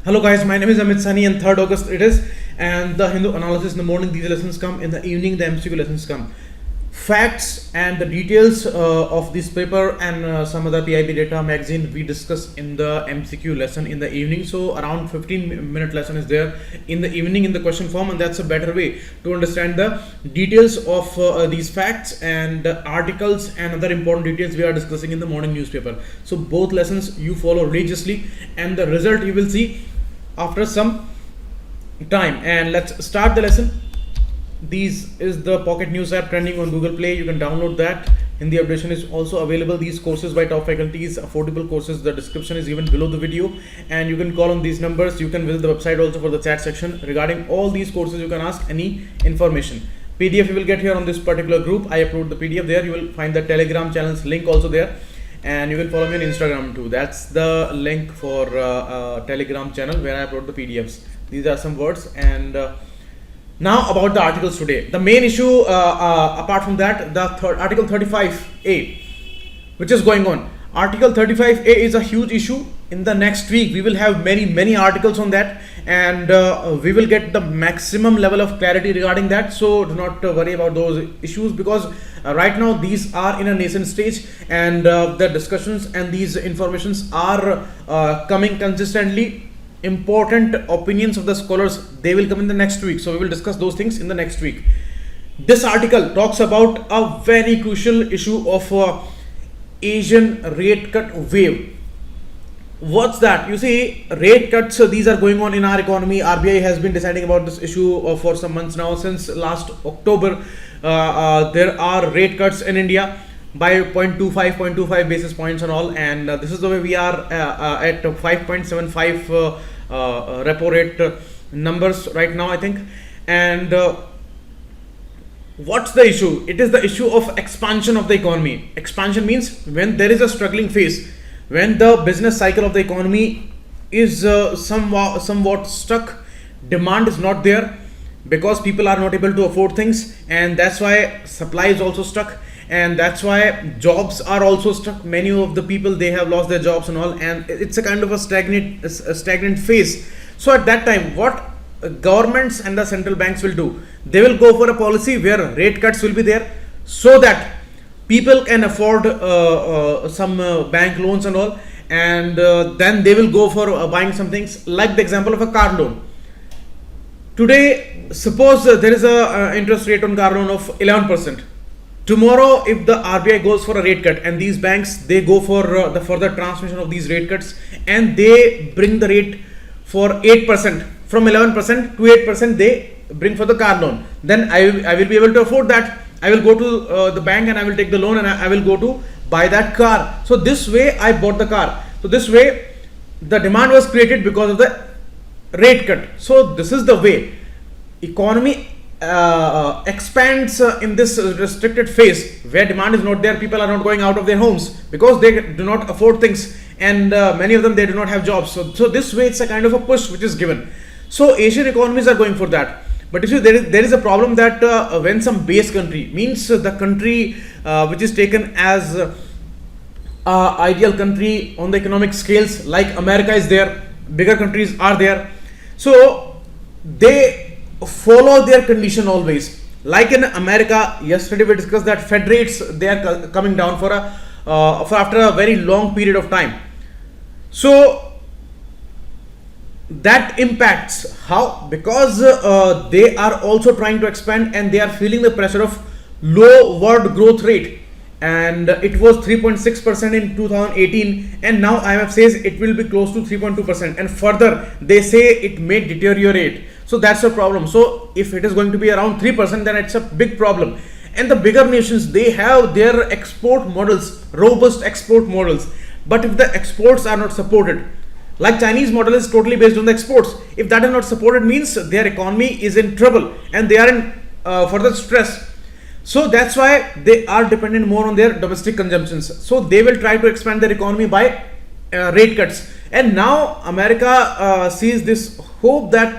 Hello guys, my name is Amit Sani and 3rd August it is, and the Hindu analysis in the morning, these lessons come. In the evening the MCQ lessons come. Facts and the details of this paper and some other PIB data magazine we discuss in the MCQ lesson in the evening. So around 15-minute lesson is there in the evening in the question form, and that's a better way to understand the details of these facts and articles and other important details we are discussing in the morning newspaper. So both lessons you follow religiously, and the result you will see after some time. And let's start the lesson. This is the Pocket News app trending on Google Play. You can download that. Hindi updation is also available. These courses by top faculties, affordable courses. The description is given below the video, and you can call on these numbers. You can visit the website also for the chat section. Regarding all these courses, you can ask any information. PDF you will get here on this particular group. I upload the PDF there. You will find the Telegram channel's link also there, and you can follow me on Instagram too. That's the link for Telegram channel where I upload the PDFs. These are some words. And now about the articles today. The main issue, apart from that, the Article 35A, which is going on. Article 35A is a huge issue. In the next week, we will have many articles on that, and we will get the maximum level of clarity regarding that. So do not worry about those issues, because right now these are in a nascent stage, and the discussions and these informations are coming consistently. Important opinions of the scholars, they will come in the next week, so we will discuss those things in the next week. This article talks about a very crucial issue of Asian rate cut wave. What's that? You see, rate cuts, these are going on in our economy. RBI has been deciding about this issue for some months now. Since last October, there are rate cuts in India by 0.25 basis points and all, and this is the way we are at 5.75 repo rate numbers right now, I think. And what's the issue? It is the issue of expansion of the economy. Expansion means when there is a struggling phase, when the business cycle of the economy is somewhat stuck, demand is not there because people are not able to afford things, and that's why supply is also stuck, and that's why jobs are also stuck. Many of the people, they have lost their jobs and all, and it's a kind of a stagnant phase. So at that time, what governments and the central banks will do, they will go for a policy where rate cuts will be there, so that people can afford some bank loans and all, and then they will go for buying some things, like the example of a car loan. Today, suppose there is a interest rate on car loan of 11%. Tomorrow, if the RBI goes for a rate cut, and these banks, they go for the further transmission of these rate cuts, and they bring the rate for 8%, from 11% to 8% they bring for the car loan, then I will be able to afford that. I will go to the bank and I will take the loan, and I will go to buy that car. So this way I bought the car. So this way the demand was created because of the rate cut. So this is the way economy expands in this restricted phase, where demand is not there. People are not going out of their homes because they do not afford things, and many of them, they do not have jobs. So this way it's a kind of a push which is given. So Asian economies are going for that. But you see, there is a problem that when some base country, means the country which is taken as ideal country on the economic scales, like America is there, bigger countries are there, so they follow their condition always. Like in America, yesterday we discussed that Fed rates, they are coming down for after a very long period of time. So that impacts how, because they are also trying to expand, and they are feeling the pressure of low world growth rate, and it was 3.6% in 2018, and now IMF says it will be close to 3.2%, and further they say it may deteriorate. So that's a problem. So if it is going to be around 3%, then it's a big problem. And the bigger nations, they have their export models, robust export models, but if the exports are not supported, like Chinese model is totally based on the exports, if that is not supported, means their economy is in trouble and they are in further stress. So that's why they are dependent more on their domestic consumptions. So they will try to expand their economy by rate cuts. And now America sees this hope that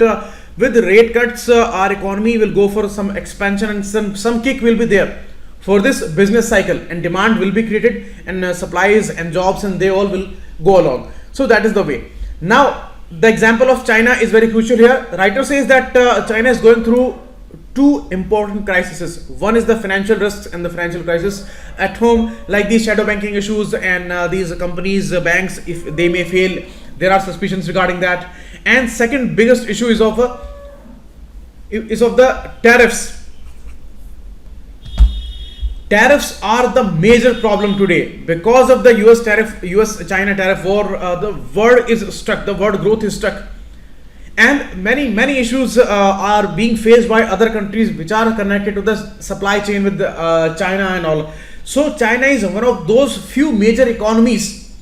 with rate cuts, our economy will go for some expansion, and some kick will be there for this business cycle, and demand will be created, and supplies and jobs, and they all will go along. So that is the way. Now the example of China is very crucial here. The writer says that China is going through two important crises. One is the financial risks and the financial crisis at home, like these shadow banking issues and these companies, banks, if they may fail, there are suspicions regarding that. And second biggest issue is of the tariffs. Tariffs are the major problem today. Because of the US-China tariff war, the world is stuck, the world growth is stuck. And many issues are being faced by other countries which are connected to the supply chain with China and all. So China is one of those few major economies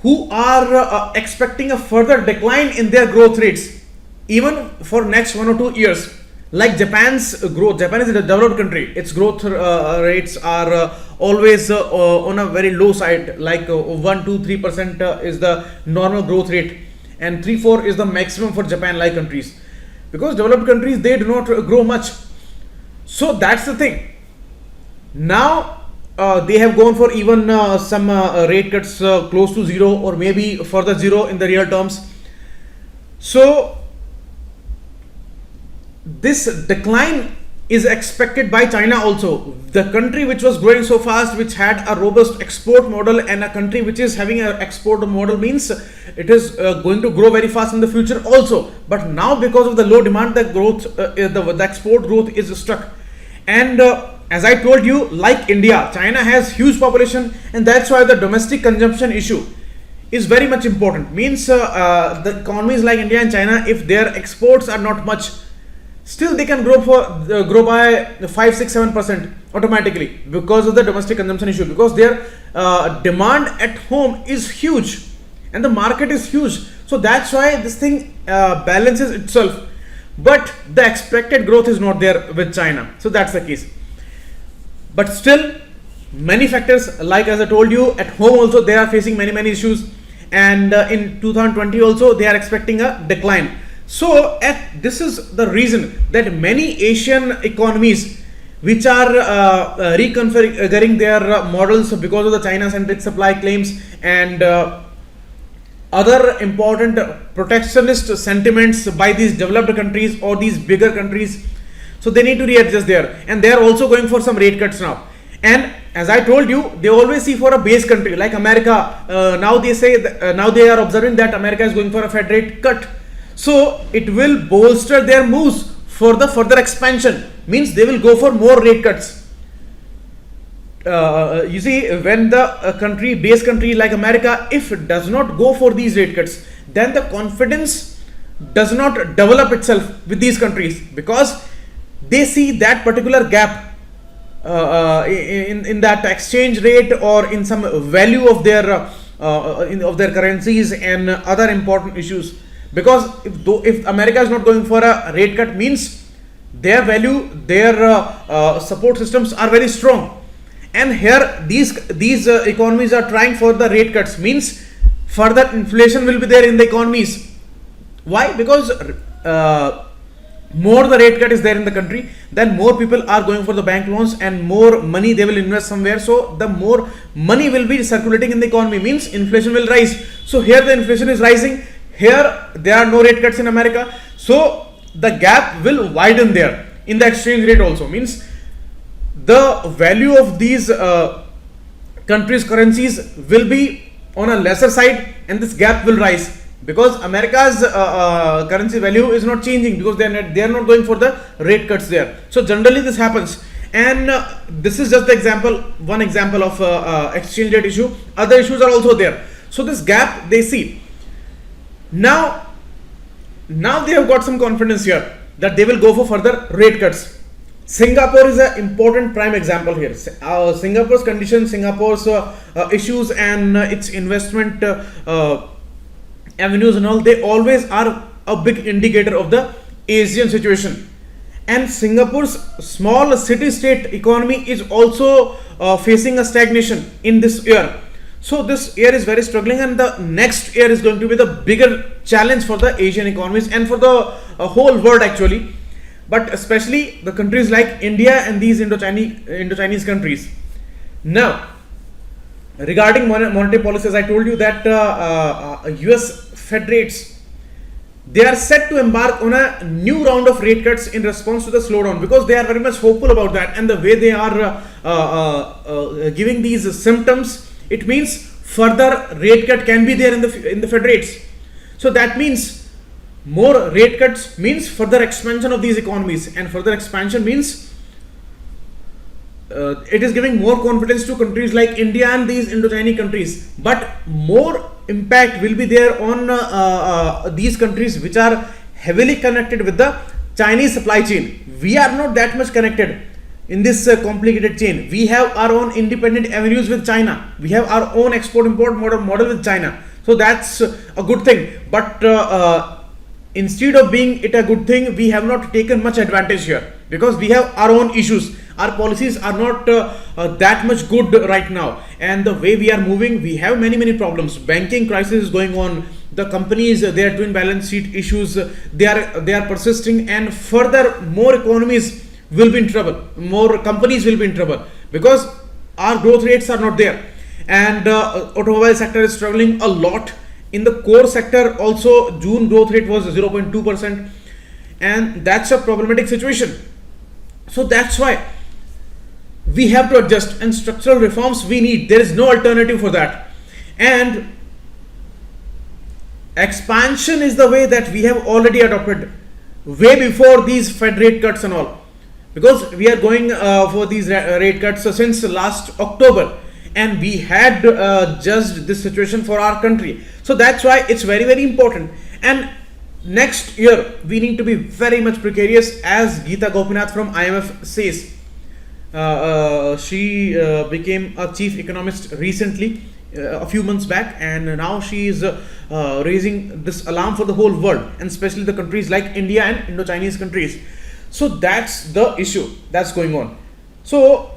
who are expecting a further decline in their growth rates, even for next 1 or 2 years. Like Japan's growth, Japan is a developed country. Its growth rates are always on a very low side, like 1, 2, 3% is the normal growth rate, and 3-4 is the maximum for Japan-like countries. Because developed countries, they do not grow much. So that's the thing. Now they have gone for even some rate cuts close to zero, or maybe further zero in the real terms. So this decline is expected by China also. The country which was growing so fast, which had a robust export model, and a country which is having an export model, means it is going to grow very fast in the future also. But now because of the low demand, the growth, the export growth is stuck. And as I told you, like India, China has huge population, and that's why the domestic consumption issue is very much important. Means the economies like India and China, if their exports are not much, still they can grow by 5, 6, 7% automatically because of the domestic consumption issue, because their demand at home is huge and the market is huge. So that's why this thing balances itself. But the expected growth is not there with China. So that's the case. But still, many factors, like as I told you, at home also they are facing many issues, and in 2020 also they are expecting a decline. So this is the reason that many Asian economies which are reconfiguring their models because of the China-centric supply claims and other important protectionist sentiments by these developed countries or these bigger countries. So they need to readjust there, and they are also going for some rate cuts now. And as I told you, they always see for a base country like America. Now they say that, now they are observing that America is going for a Fed rate cut. So it will bolster their moves for the further expansion. Means they will go for more rate cuts. You see, when the base country like America, if it does not go for these rate cuts, then the confidence does not develop itself with these countries, because they see that particular gap in that exchange rate or in some value of their currencies and other important issues. Because if America is not going for a rate cut, means their value, their support systems are very strong, and here these economies are trying for the rate cuts, means further inflation will be there in the economies. Why? Because more the rate cut is there in the country, then more people are going for the bank loans and more money they will invest somewhere. So the more money will be circulating in the economy, means inflation will rise. So here the inflation is rising. Here there are no rate cuts in America, so the gap will widen there in the exchange rate also. Means the value of these countries' currencies will be on a lesser side, and this gap will rise because America's currency value is not changing, because they are not going for the rate cuts there. So generally this happens, and this is just the one example of exchange rate issue. Other issues are also there. So this gap they see. Now they have got some confidence here that they will go for further rate cuts. Singapore is an important prime example here. Singapore's conditions, Singapore's issues and its investment avenues and all, they always are a big indicator of the Asian situation. And Singapore's small city-state economy is also facing a stagnation in this year. So this year is very struggling, and the next year is going to be the bigger challenge for the Asian economies and for the whole world actually, but especially the countries like India and these Indo-Chinese countries. Now, regarding monetary policy, as I told you that US Fed rates, they are set to embark on a new round of rate cuts in response to the slowdown, because they are very much hopeful about that. And the way they are giving these symptoms, it means further rate cut can be there in the Fed rates. So that means more rate cuts means further expansion of these economies, and further expansion means it is giving more confidence to countries like India and these Indo-Chinese countries. But more impact will be there on these countries which are heavily connected with the Chinese supply chain. We are not that much connected in this complicated chain. We have our own independent avenues with China. We have our own export-import model with China. So that's a good thing. But instead of being it a good thing, we have not taken much advantage here, because we have our own issues. Our policies are not that much good right now, and the way we are moving, we have many problems. Banking crisis is going on. The companies, their twin balance sheet issues, they are persisting, and further more economies will be in trouble. More companies will be in trouble because our growth rates are not there, and automobile sector is struggling a lot. In the core sector also, June growth rate was 0.2%, and that's a problematic situation. So that's why we have to adjust, and structural reforms we need. There is no alternative for that. And expansion is the way that we have already adopted way before these Fed rate cuts and all, because we are going for these rate cuts since last October, and we had judged this situation for our country. So that's why it's very important. And next year we need to be very much precarious, as Geeta Gopinath from IMF says. She became a chief economist recently, a few months back, and now she is raising this alarm for the whole world, and especially the countries like India and Indo-Chinese countries. So that's the issue that's going on. So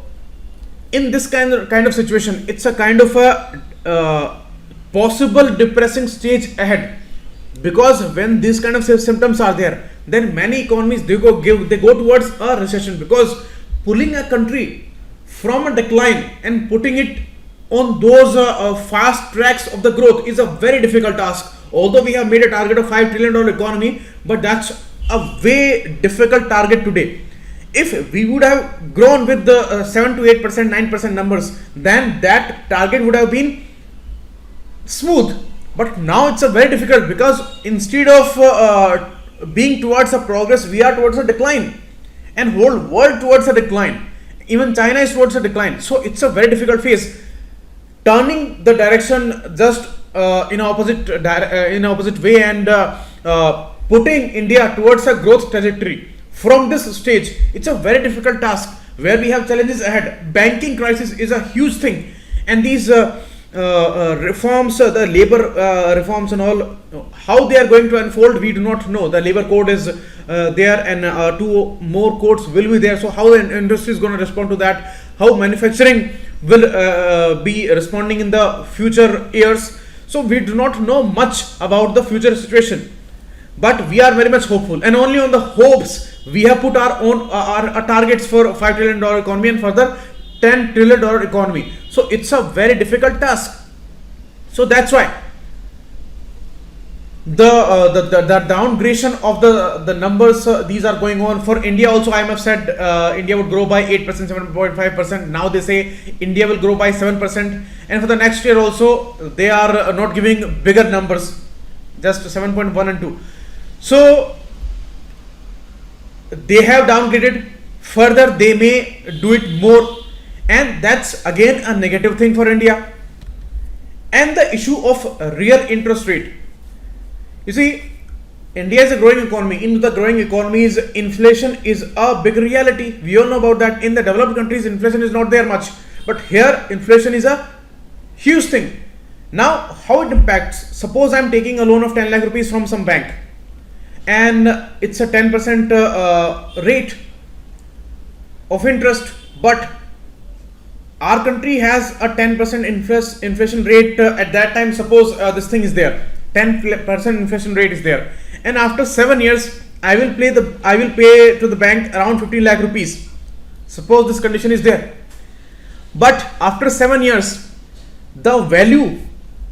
in this kind of situation, it's a kind of a possible depressing stage ahead, because when these kind of symptoms are there, then many economies they go towards a recession, because pulling a country from a decline and putting it on those fast tracks of the growth is a very difficult task. Although we have made a target of $5 trillion economy, but that's a way difficult target today. If we would have grown with the 7 to 8%, 9% numbers, then that target would have been smooth. But now it's a very difficult, because instead of being towards a progress, we are towards a decline, and whole world towards a decline. Even China is towards a decline. So it's a very difficult phase. Turning the direction just in opposite way, and putting India towards a growth trajectory from this stage, it's a very difficult task where we have challenges ahead. Banking crisis is a huge thing, and these reforms, the labor reforms and all, how they are going to unfold, we do not know. The labor code is there, and 2 more codes will be there. So how the industry is going to respond to that, how manufacturing will be responding in the future years. So we do not know much about the future situation, but we are very much hopeful, and only on the hopes we have put our own our targets for $5 trillion economy and further $10 trillion economy. So it's a very difficult task. So that's why the downgradation of the numbers, these are going on. For India also, IMF said India would grow by 8%, 7.5%. Now they say India will grow by 7%, and for the next year also they are not giving bigger numbers, just 7.1 and 2. So they have downgraded. Further they may do it more, and that's again a negative thing for India. And the issue of real interest rate. You see, India is a growing economy. In the growing economies, inflation is a big reality. We all know about that. In the developed countries, inflation is not there much, but here inflation is a huge thing. Now, how it impacts? Suppose I am taking a loan of 10 lakh rupees from some bank, and it's a 10% rate of interest, but our country has a 10% inflation rate at that time. Suppose this thing is there, 10% inflation rate is there, and after 7 years I will pay to the bank around 15 lakh rupees. Suppose this condition is there, but after 7 years the value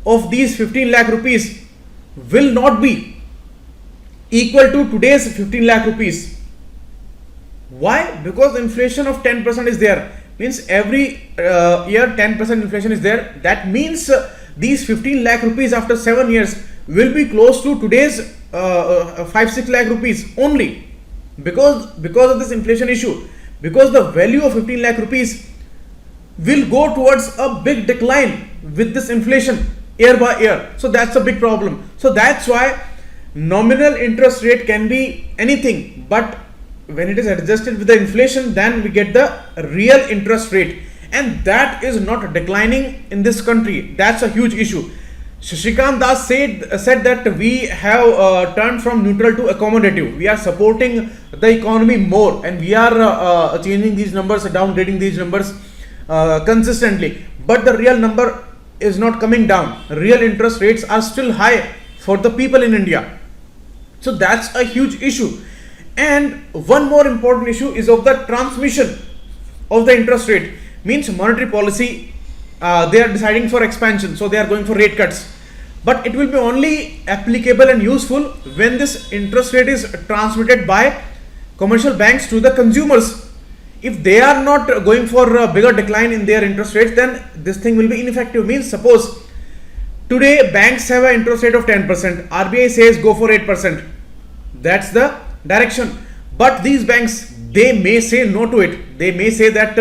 of these 15 lakh rupees will not be equal to today's 15 lakh rupees. Why? Because inflation of 10% is there. Means every year 10% inflation is there. That means these 15 lakh rupees after 7 years will be close to today's 5-6 lakh rupees only, because of this inflation issue, because the value of 15 lakh rupees will go towards a big decline with this inflation year by year. So that's a big problem. So that's why nominal interest rate can be anything, but when it is adjusted with the inflation, then we get the real interest rate, and that is not declining in this country. That's a huge issue. Shashikant Das said that we have turned from neutral to accommodative. We are supporting the economy more, and we are changing these numbers, downgrading these numbers consistently. But the real number is not coming down. Real interest rates are still high for the people in India. So that's a huge issue. And one more important issue is of the transmission of the interest rate. Means monetary policy, they are deciding for expansion, so they are going for rate cuts, but it will be only applicable and useful when this interest rate is transmitted by commercial banks to the consumers. If they are not going for a bigger decline in their interest rates, then this thing will be ineffective. Means suppose today banks have an interest rate of 10%, RBI says go for 8%. That's the direction. But these banks, they may say no to it. They may say that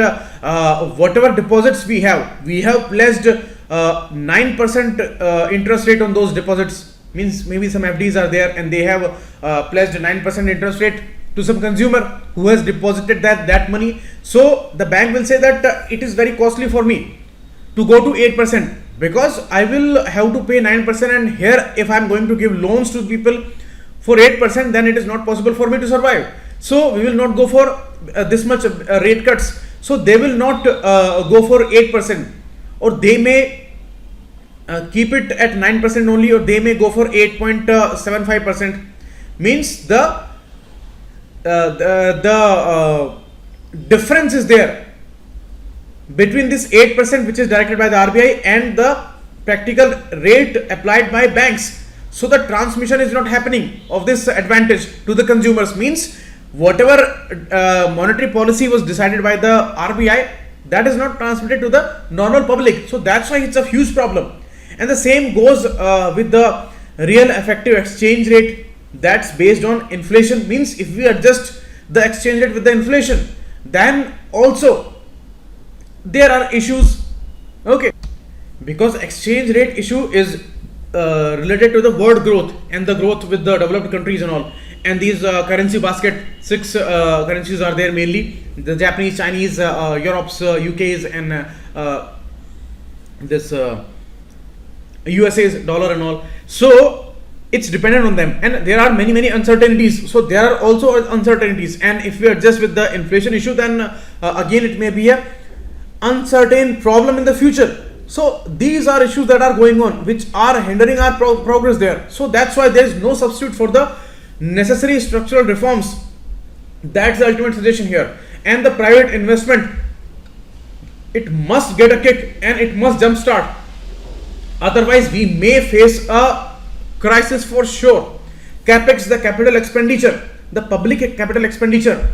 whatever deposits we have pledged 9% interest rate on those deposits. Means maybe some FDs are there and they have pledged 9% interest rate to some consumer who has deposited that money. So the bank will say that it is very costly for me to go to 8%, because I will have to pay 9%, and here if I am going to give loans to people for 8%, then it is not possible for me to survive. So we will not go for this much rate cuts. So they will not go for 8%, or they may keep it at 9% only, or they may go for 8.75%. Means the difference is there between this 8% which is directed by the RBI and the practical rate applied by banks. So the transmission is not happening of this advantage to the consumers. Means whatever monetary policy was decided by the RBI, that is not transmitted to the normal public. So that's why it's a huge problem. And the same goes with the real effective exchange rate, that's based on inflation. Means if we adjust the exchange rate with the inflation, then also there are issues. Okay, because exchange rate issue is related to the world growth and the growth with the developed countries and all. And these currency basket, 6 currencies are there mainly: the Japanese, Chinese, Europe's, UK's, and this USA's dollar and all. So it's dependent on them, and there are many uncertainties. So there are also uncertainties, and if we adjust with the inflation issue, then again it may be a uncertain problem in the future. So these are issues that are going on which are hindering our progress there. So that's why there is no substitute for the necessary structural reforms. That's the ultimate suggestion here. And the private investment, it must get a kick and it must jumpstart. Otherwise we may face a crisis for sure. Capex, the capital expenditure, the public capital expenditure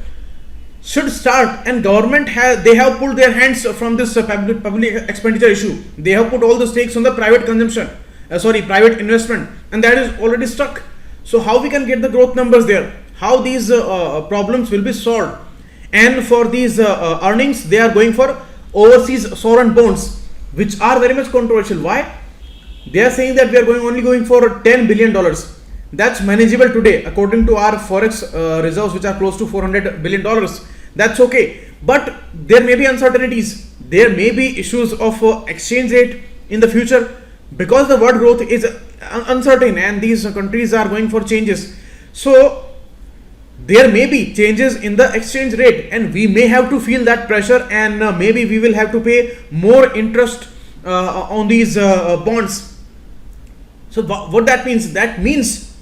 should start, and government have pulled their hands from this public expenditure issue. They have put all the stakes on the private consumption, private investment, and that is already stuck. So how we can get the growth numbers there? How these problems will be solved? And for these earnings, they are going for overseas sovereign bonds, which are very much controversial. Why? They are saying that we are only going for $10 billion. That's manageable today according to our forex reserves, which are close to $400 billion. That's okay, but there may be uncertainties. There may be issues of exchange rate in the future, because the world growth is uncertain and these countries are going for changes. So there may be changes in the exchange rate, and we may have to feel that pressure, and maybe we will have to pay more interest on these bonds. So what that means? That means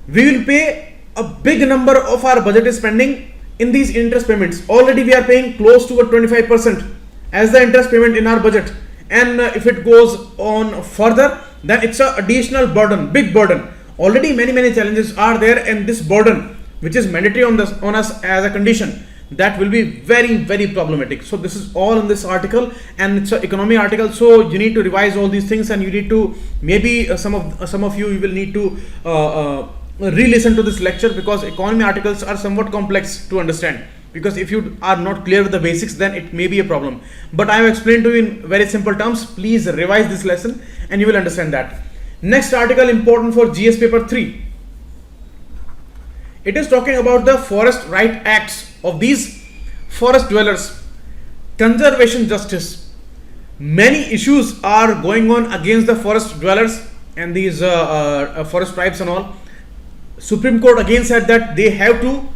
we will pay a big number of our budget spending in these interest payments. Already we are paying close to 25% as the interest payment in our budget, and if it goes on further, then it's a additional burden, big burden. Already many challenges are there, and this burden which is mandatory on us as a condition, that will be very problematic. So this is all in this article, and it's an economy article, so you need to revise all these things, and you need to maybe some of you will need to re-listen to this lecture, because economy articles are somewhat complex to understand. Because if you are not clear with the basics, then it may be a problem. But I have explained to you in very simple terms. Please revise this lesson and you will understand that. Next article important for GS paper 3. It is talking about the Forest Right Acts of these forest dwellers, conservation justice. Many issues are going on against the forest dwellers and these forest tribes and all. Supreme Court again said that they have to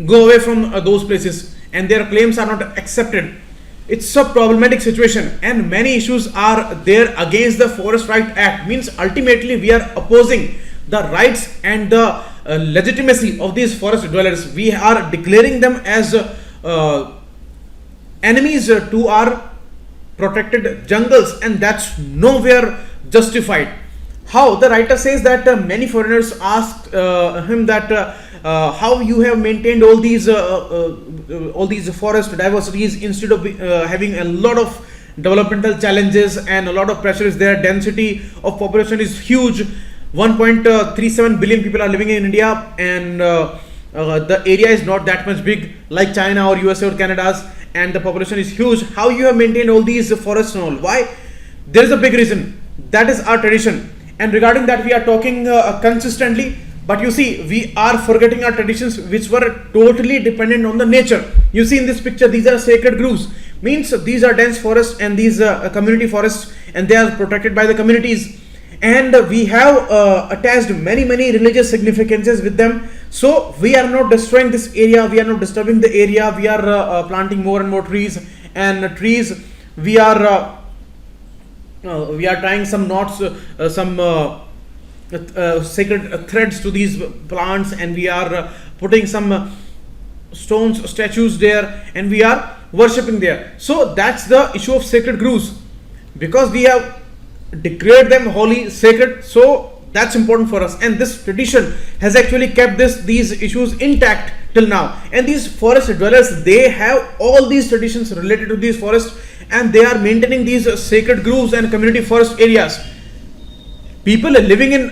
go away from those places, and their claims are not accepted. It's a problematic situation, and many issues are there against the Forest Right Act. Means ultimately we are opposing the rights and the legitimacy of these forest dwellers. We are declaring them as enemies to our protected jungles, and that's nowhere justified. How? The writer says that many foreigners asked him that how you have maintained all these forest diversities instead of having a lot of developmental challenges and a lot of pressure is there. Density of population is huge. 1.37 billion people are living in India, and the area is not that much big like China or USA or Canada's, and the population is huge. How you have maintained all these forests and all? Why? There is a big reason. That is our tradition, and regarding that we are talking consistently. But you see, we are forgetting our traditions, which were totally dependent on the nature. You see in this picture, these are sacred groves. Means these are dense forests and these community forests, and they are protected by the communities. And we have attached many religious significances with them. So we are not destroying this area. We are not disturbing the area. We are planting more and more trees. And trees, we are tying some knots, sacred threads to these plants, and we are putting some stones, statues there, and we are worshipping there. So that's the issue of sacred groves, because we have declared them holy, sacred. So that's important for us, and this tradition has actually kept these issues intact till now. And these forest dwellers, they have all these traditions related to these forests, and they are maintaining these sacred groves and community forest areas. People living in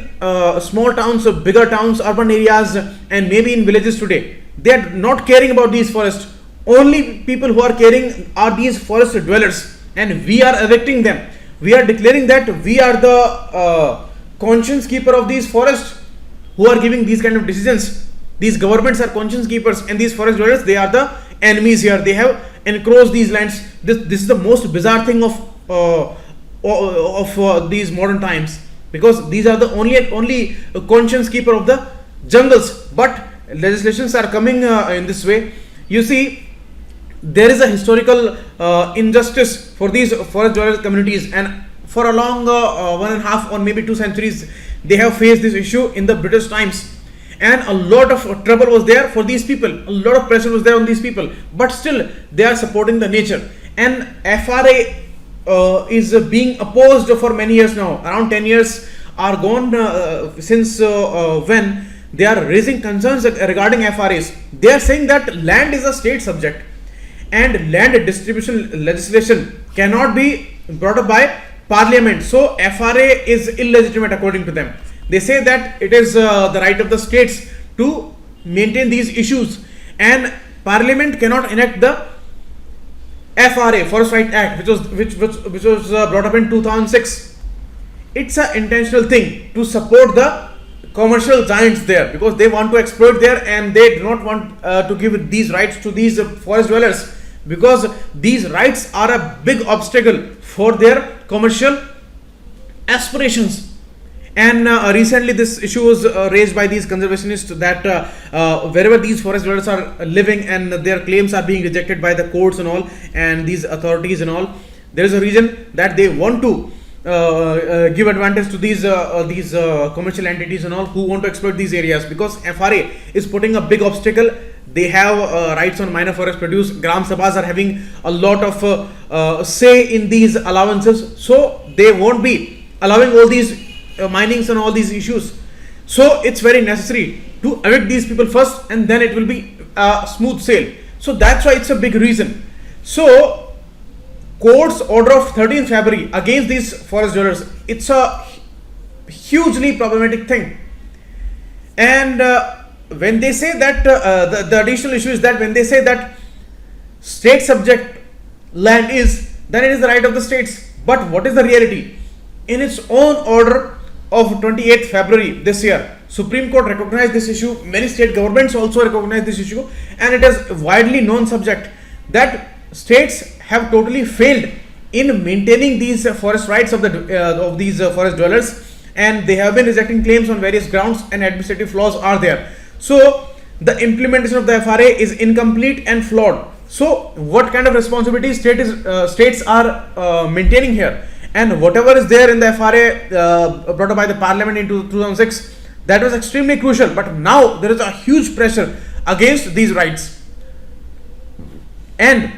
small towns, bigger towns, urban areas, and maybe in villages today, they are not caring about these forests. Only people who are caring are these forest dwellers, and we are evicting them. We are declaring that we are the conscience keeper of these forests, who are giving these kind of decisions. These governments are conscience keepers, and these forest dwellers, they are the enemies here. They have encroached these lands. This is the most bizarre thing of these modern times, because these are the only conscience keeper of the jungles. But legislations are coming in this way. You see, there is a historical injustice for these forest dwellers communities, and for a long 1.5 or maybe 2 centuries, they have faced this issue in the British times, and a lot of trouble was there for these people. A lot of pressure was there on these people, but still they are supporting the nature. And FRA is being opposed for many years now. Around 10 years are gone since when they are raising concerns regarding FRAs. They are saying that land is a state subject, and land distribution legislation cannot be brought up by Parliament. So FRA is illegitimate according to them. They say that it is the right of the states to maintain these issues, and Parliament cannot enact the FRA, Forest Right Act, which was brought up in 2006. It's an intentional thing to support the commercial giants there, because they want to exploit there, and they do not want to give these rights to these forest dwellers, because these rights are a big obstacle for their commercial aspirations. And recently this issue was raised by these conservationists that wherever these forest dwellers are living and their claims are being rejected by the courts and all, and these authorities and all, there is a reason that they want to give advantage to these commercial entities and all who want to exploit these areas, because FRA is putting a big obstacle. they have rights on minor forest produce. Gram Sabhas are having a lot of say in these allowances, so they won't be allowing all these minings and all these issues. So it's very necessary to evict these people first, and then it will be a smooth sail. So that's why it's a big reason. So court's order of 13th February against these forest dwellers, it's a hugely problematic thing. And when they say that the additional issue is that when they say that state subject land is, then it is the right of the states. But what is the reality? In its own order of 28th February this year, Supreme Court recognized this issue. Many state governments also recognize this issue, and it is a widely known subject that states have totally failed in maintaining these forest rights of these forest dwellers, and they have been rejecting claims on various grounds, and administrative flaws are there. So the implementation of the FRA is incomplete and flawed. So what kind of responsibilities states are maintaining here? And whatever is there in the FRA brought up by the Parliament in 2006, that was extremely crucial. But now there is a huge pressure against these rights. And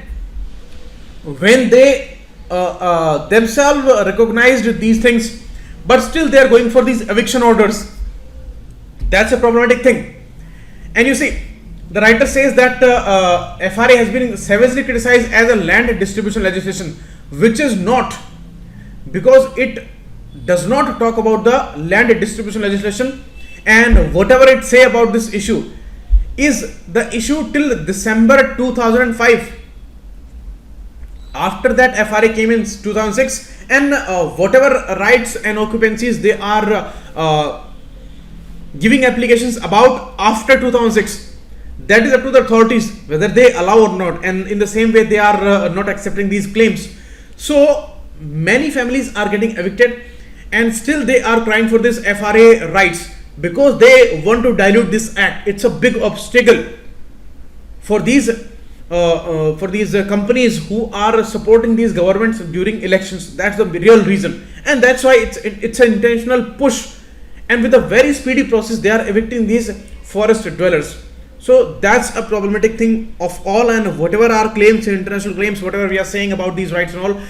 when they themselves recognized these things, but still they are going for these eviction orders, that's a problematic thing. And you see, the writer says that FRA has been savagely criticized as a land distribution legislation, which is not, because it does not talk about the land distribution legislation, and whatever it say about this issue is the issue till December 2005. After that, FRA came in 2006, and whatever rights and occupancies they are giving applications about after 2006, that is up to the authorities whether they allow or not. And in the same way, they are not accepting these claims. So many families are getting evicted, and still they are crying for this FRA rights, because they want to dilute this act. It's a big obstacle for these companies who are supporting these governments during elections. That's the real reason, and that's why it's an intentional push, and with a very speedy process they are evicting these forest dwellers. So that's a problematic thing of all. And whatever our claims, international claims, whatever we are saying about these rights and all,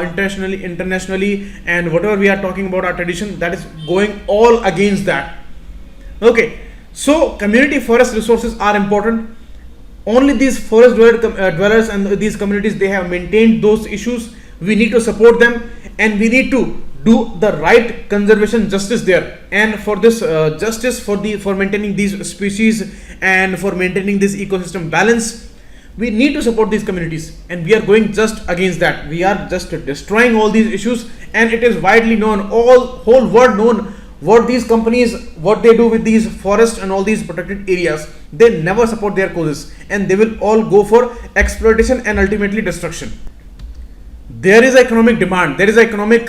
internationally, and whatever we are talking about our tradition, that is going all against that. Okay, so community forest resources are important. Only these forest dwellers and these communities, they have maintained those issues. We need to support them, and we need to do the right conservation justice there. And for this justice for maintaining these species and for maintaining this ecosystem balance, we need to support these communities, and we are going just against that. We are just destroying all these issues, and it is widely known, whole world known, what these companies, what they do with these forests and all these protected areas. They never support their causes, and they will all go for exploitation and ultimately destruction. There is economic demand, there is economic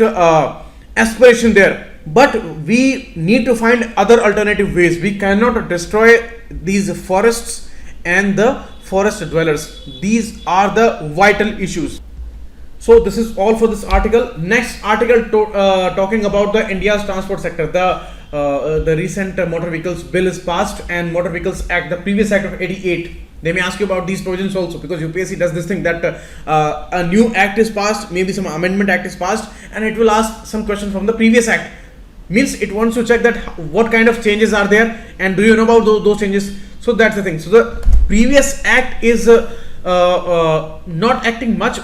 aspiration there, but we need to find other alternative ways. We cannot destroy these forests and the forest dwellers. These are the vital issues. So this is all for this article. Next article talking about the India's transport sector. The recent motor vehicles bill is passed, and Motor Vehicles Act, the previous act of 88. They may ask you about these provisions also, because UPSC does this thing that a new act is passed, maybe some amendment act is passed, and it will ask some questions from the previous act. Means it wants to check that what kind of changes are there, and do you know about those changes. So that's the thing. So the previous act is was not acting much,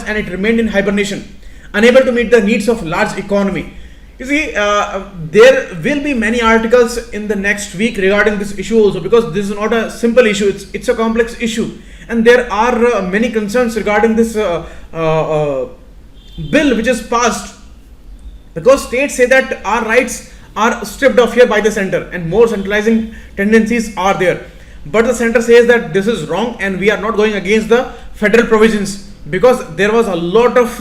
and it remained in hibernation, unable to meet the needs of large economy. You see, there will be many articles in the next week regarding this issue also, because this is not a simple issue, it's a complex issue, and there are many concerns regarding this bill which is passed, because states say that our rights are stripped off here by the center, and more centralizing tendencies are there. But the center says that this is wrong, and we are not going against the federal provisions, because there was a lot of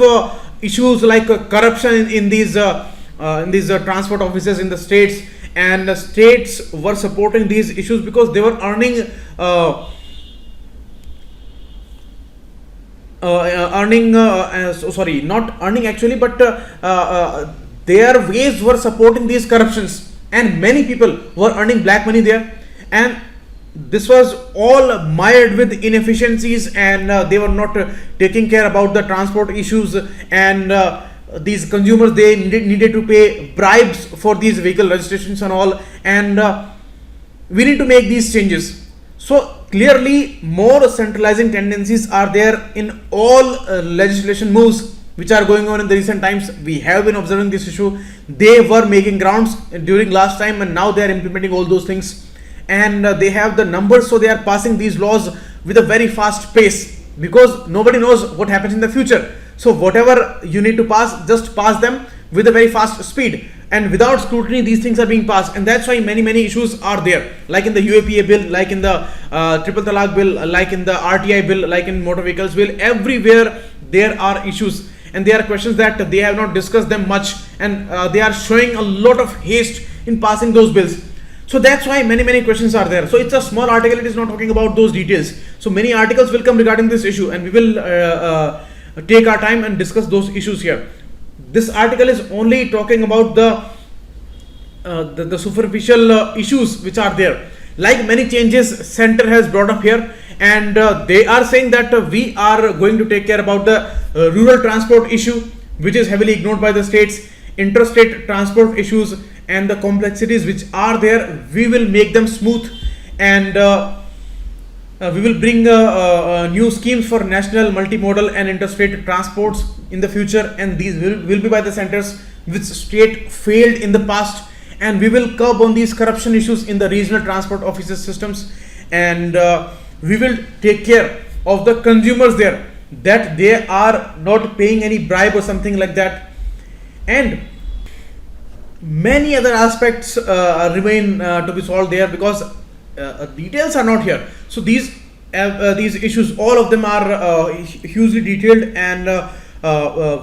issues like corruption in these transport offices in the states, and the states were supporting these issues because they were earning not earning actually, but their ways were supporting these corruptions, and many people were earning black money there. And this was all mired with inefficiencies, and they were not taking care about the transport issues, and these consumers, they needed to pay bribes for these vehicle registrations and all, and we need to make these changes. So clearly more centralizing tendencies are there in all legislation moves which are going on in the recent times. We have been observing this issue. They were making grounds during last time, and now they are implementing all those things, and they have the numbers, so they are passing these laws with a very fast pace, because nobody knows what happens in the future. So whatever you need to pass, just pass them with a very fast speed, and without scrutiny these things are being passed. And that's why many issues are there, like in the UAPA bill, like in the triple talaq bill, like in the RTI bill, like in motor vehicles bill. Everywhere there are issues, and there are questions that they have not discussed them much, and they are showing a lot of haste in passing those bills. So that's why many questions are there. So it's a small article, it is not talking about those details. So many articles will come regarding this issue, and we will take our time and discuss those issues here. This article is only talking about the superficial issues which are there. Like many changes center has brought up here, and they are saying that we are going to take care about the rural transport issue, which is heavily ignored by the states, interstate transport issues, and the complexities which are there. We will make them smooth, and we will bring new schemes for national multimodal and interstate transports in the future, and these will be by the centers which state failed in the past, and we will curb on these corruption issues in the regional transport offices systems, and we will take care of the consumers there, that they are not paying any bribe or something like that. And many other aspects remain to be solved there, because details are not here. So these issues, all of them are hugely detailed, and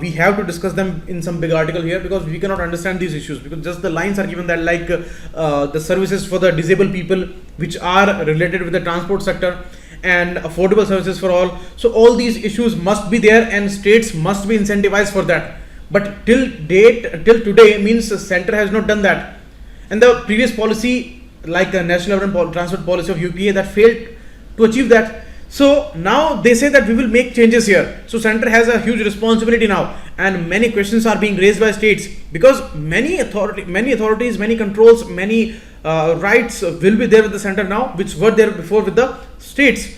we have to discuss them in some big article here, because we cannot understand these issues, because just the lines are given that, like the services for the disabled people which are related with the transport sector, and affordable services for all. So all these issues must be there, and states must be incentivized for that. But till today, means the center has not done that, and the previous policy, like the national urban transport policy of UPA, that failed to achieve that. So now they say that we will make changes here. So center has a huge responsibility now, and many questions are being raised by states, because many authorities, many controls, many rights will be there with the center now, which were there before with the states.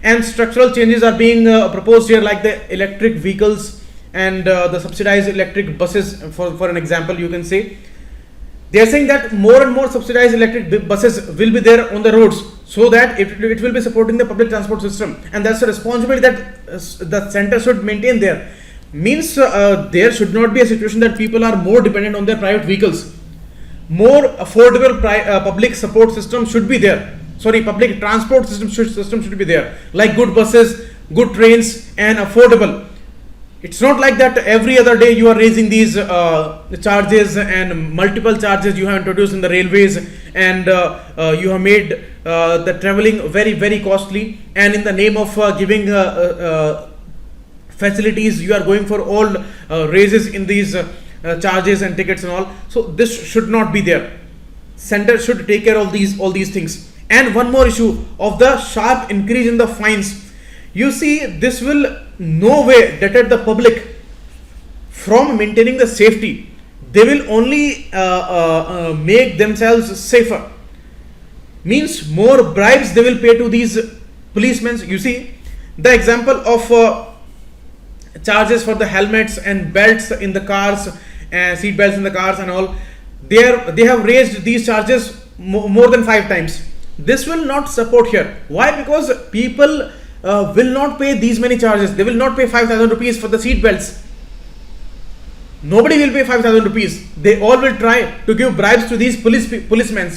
And structural changes are being proposed here, like the electric vehicles and the subsidized electric buses. For an example, you can say they are saying that more and more subsidized electric buses will be there on the roads, so that it will be supporting the public transport system, and that's a responsibility that the center should maintain there. Means there should not be a situation that people are more dependent on their private vehicles. More affordable public support system should be there. Public transport system should be there, like good buses, good trains, and affordable. It's not like that every other day you are raising these charges, and multiple charges you have introduced in the railways, and you have made the traveling very costly, and in the name of giving facilities, you are going for all raises in these charges and tickets and all. So this should not be there. Center should take care of all these things. And one more issue of the sharp increase in the fines. You see, this will no way deter the public from maintaining the safety. They will only make themselves safer. Means more bribes they will pay to these policemen. You see the example of charges for the helmets and belts in the cars, seat belts in the cars and all. They have raised these charges more than 5 times. This will not support here. Why? Because people will not pay these many charges. They will not pay 5,000 rupees for the seat belts. Nobody will pay 5,000 rupees. They all will try to give bribes to these policemen,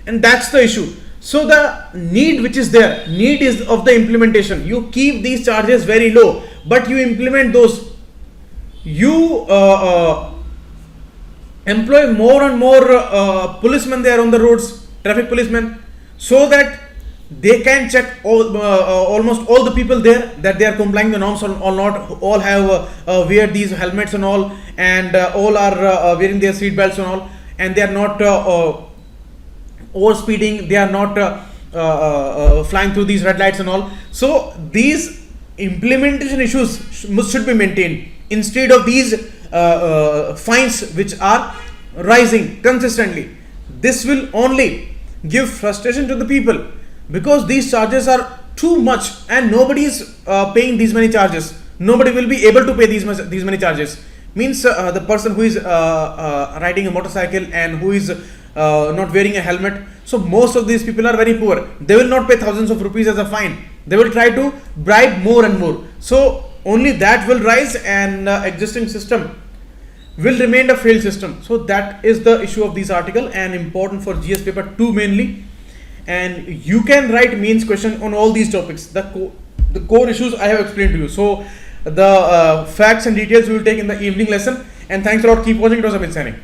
and that's the issue. So the need which is there, need is of the implementation. You keep these charges very low, but you implement those. You employ more and more policemen there on the roads, traffic policemen, so that they can check almost all the people there, that they are complying the norms or not. All have wear these helmets and all, and all are wearing their seat belts and all, and they are not over speeding. They are not flying through these red lights and all. So these implementation issues should be maintained instead of these fines which are rising consistently. This will only give frustration to the people, because these charges are too much and nobody is paying these many charges. Nobody will be able to pay these many charges. Means the person who is riding a motorcycle and who is not wearing a helmet. So most of these people are very poor. They will not pay thousands of rupees as a fine. They will try to bribe more and more. So only that will rise, and existing system will remain a failed system. So that is the issue of this article, and important for GS paper 2 mainly. And you can write mains question on all these topics. The core issues I have explained to you. So the facts and details we will take in the evening lesson. And thanks a lot. Keep watching. It was Amit Sani.